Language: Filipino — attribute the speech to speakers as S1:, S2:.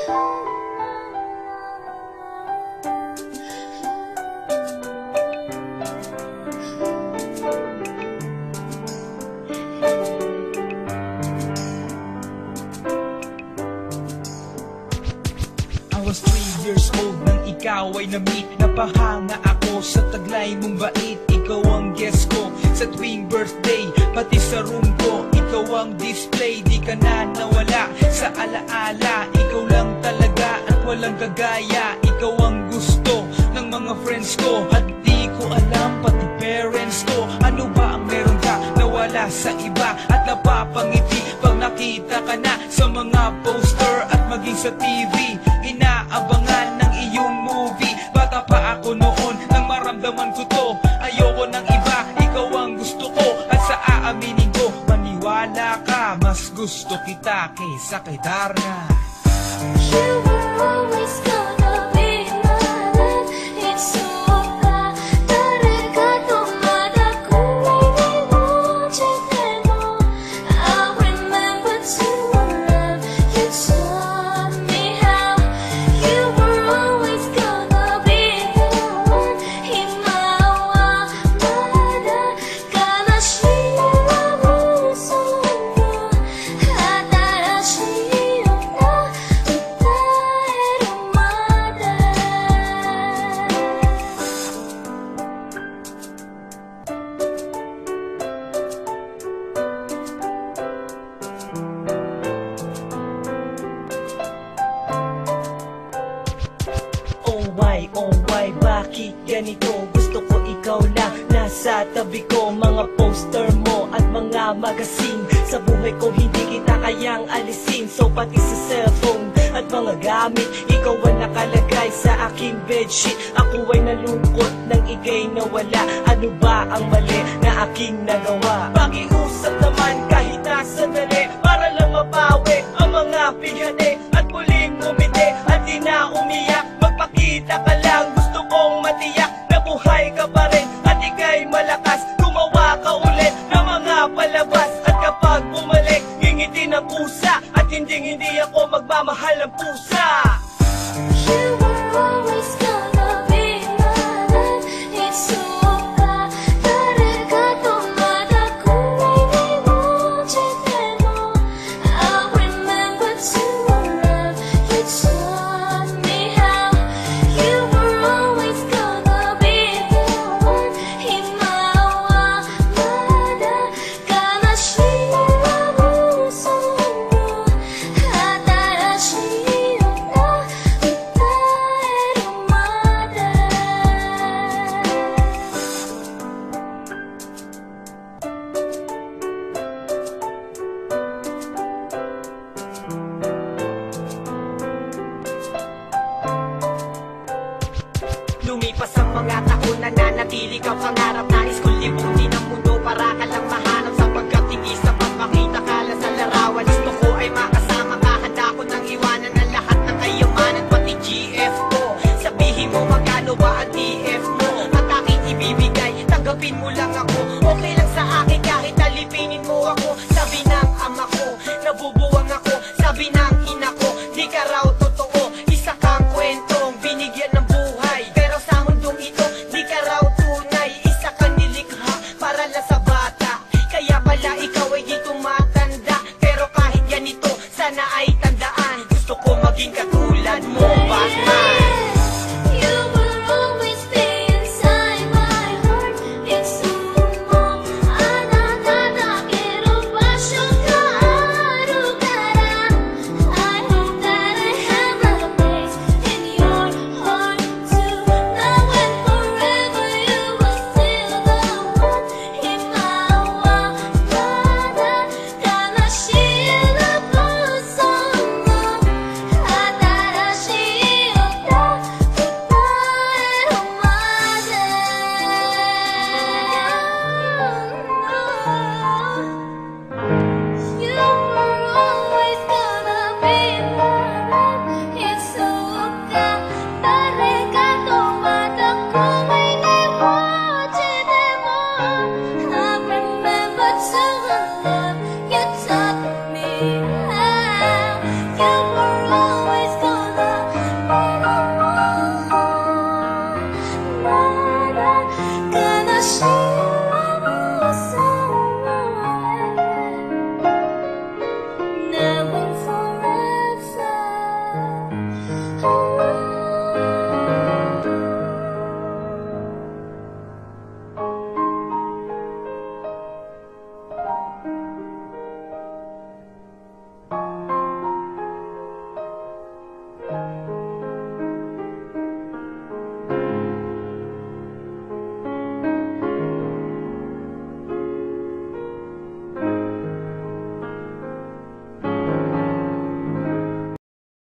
S1: I was 3 years old nang ikaw ay na-meet. Napahanga ako sa taglay mong bait. Ikaw ang guest ko sa tuwing birthday, pati sa room ko. Ikaw ang display, di ka na nawala sa alaala. Ikaw lang talaga at walang kagaya. Ikaw ang gusto ng mga friends ko, at di ko alam pati parents ko. Ano ba ang meron ka nawala sa iba at napapangiti pag nakita ka na sa mga poster at maging sa TV? Inaabangan ng iyong movie. Bata pa ako noon nang maramdaman ko to. Ayoko ng iba, ikaw ang gusto ko. At sa aaminin ko, maniwala ka, mas gusto kita kaysa kay Darna.
S2: You were always gonna be mine. It's so bad. 다르가도 마다고 이래놓지도 I remember to love you taught me how. You were always gonna be the one. 희망과 마다 가나시라고 소문 하다라시였나
S3: Oh why, bakit ganito? Gusto ko ikaw lang nasa tabi ko. Mga poster mo at mga magazine, sa buhay ko hindi kita kayang alisin. So pati sa cellphone at mga gamit, ikaw ang nakalagay sa aking bedsheet. Ako ay nalungkot nang ika'y nawala. Ano ba ang mali na aking nagawa? Pakiusap naman kahit na sandali, para lang mapawi ang mga pighani at muling umiti at di na umiyak. Magpakita ka lang, gusto kong matiyak na buhay ka pa rin at ika'y malakas. Gumawa ka ulit ng mga palabas, at kapag bumalik, ngingiti ng pusa, at hindi ako magmamahal ng pusa.
S2: You were always gonna be mine. It's so bad. 다르가도 마다고 이래놓지도 I remember to love you taught me how. You were always gonna be the one. 희망과 마다 가나시라고 소문 하다라시였나
S3: Lumipas ang mga taon, nananatili ka pangarap. Nais kong libutin ang mundo para ka lang mahanap, sapagkat hindi sapat makita ka lang sa larawan. Gusto ko ay makasama ka, handa ko nang iwanan ang lahat ng kayamanan, pati GF ko. Sabihin mo magkano ba ang TF mo, at aking ibibigay, tanggapin mo lang ako. Okay lang sa akin kahit alipinin mo ako. Sabi ng ama ko, nabubuwang ako. Sabi ng ina ko, di ka raw